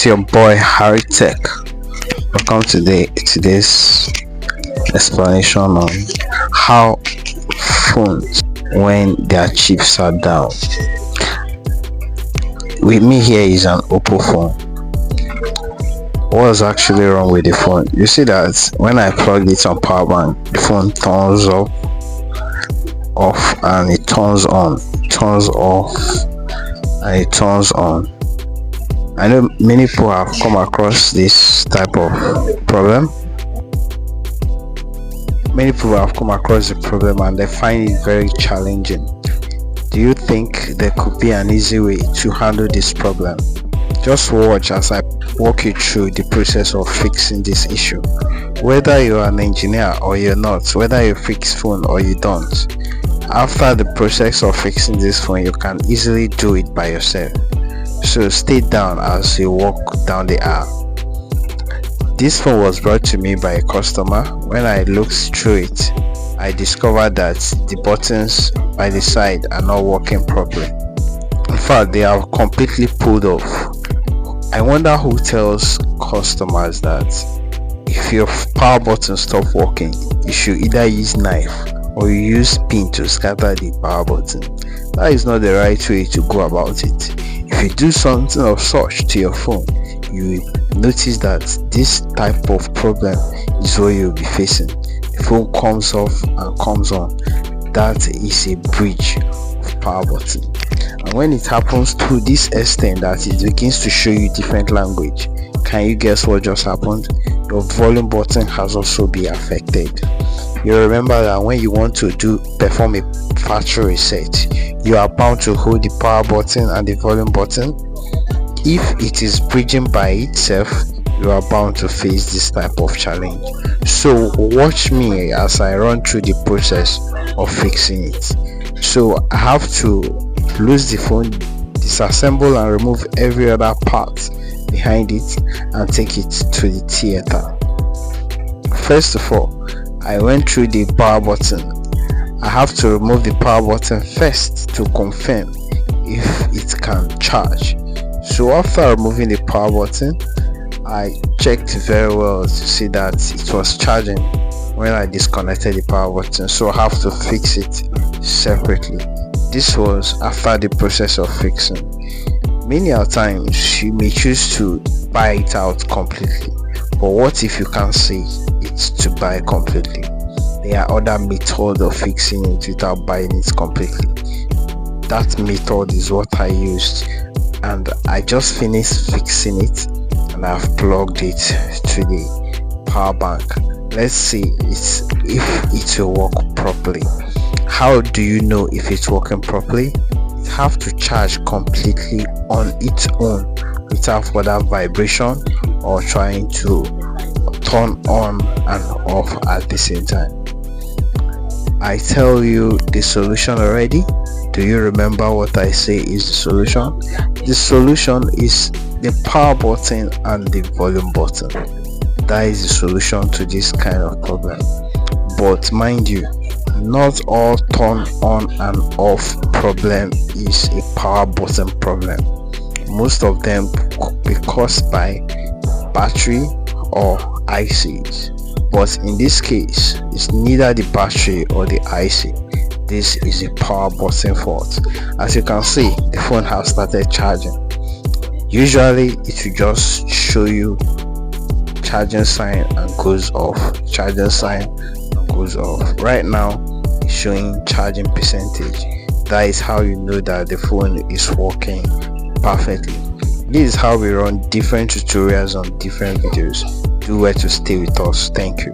your boy Harry Tech. Welcome today's explanation on how phones when their chips are down. With me here is an Oppo phone. What's actually wrong with the phone? You see that when I plug it on power bank, the phone turns off and it turns on, turns off and it turns on. I know many people have come across this type of problem. Many people have come across the problem and they find it very challenging. Do you think there could be an easy way to handle this problem? Just watch as I walk you through the process of fixing this issue. Whether you are an engineer or you're not, whether you fix phone or you don't, after the process of fixing this phone, you can easily do it by yourself. So stay down as you walk down the aisle. This phone was brought to me by a customer. When I looked through it, I discovered that the buttons by the side are not working properly. In fact, they are completely pulled off. I wonder who tells customers that if your power button stops working, you should either use knife or you use pin to scatter the power button. That is not the right way to go about it. If you do something of such to your phone, you will notice that this type of problem is what you'll be facing. The phone comes off and comes on. That is a breach of power button. And when it happens to this extent that it begins to show you different language, can you guess what just happened? Your volume button has also been affected. You remember that when you want to perform a factory reset, you are bound to hold the power button and the volume button. If it is bridging by itself, you are bound to face this type of challenge. So watch me as I run through the process of fixing it. So I have to lose the phone, disassemble and remove every other part behind it and take it to the theater. First of all, I went through the power button. I have to remove the power button first to confirm if it can charge. So after removing the power button, I checked very well to see that it was charging when I disconnected the power button, so I have to fix it separately. This was after the process of fixing. Many times you may choose to buy it out completely, but what if you can't see it to buy completely? There are other methods of fixing it without buying it completely. That method is what I used, and I just finished fixing it and I've plugged it to the power bank. Let's see if it will work properly. How do you know if it's working properly? It has to charge completely on its own without further vibration or trying to turn on and off at the same time. I tell you the solution already. Do you remember what I say is the solution? The solution is the power button and the volume button. That is the solution to this kind of problem. But mind you, not all turn on and off problem is a power button problem. Most of them could be caused by battery or ICs. But in this case, it's neither the battery or the IC. This is a power button fault. As you can see, the phone has started charging. Usually it will just show you charging sign and goes off, charging sign and goes off. Right now it's showing charging percentage. That is how you know that the phone is working perfectly. This is how we run different tutorials on different videos. Do well to stay with us. Thank you.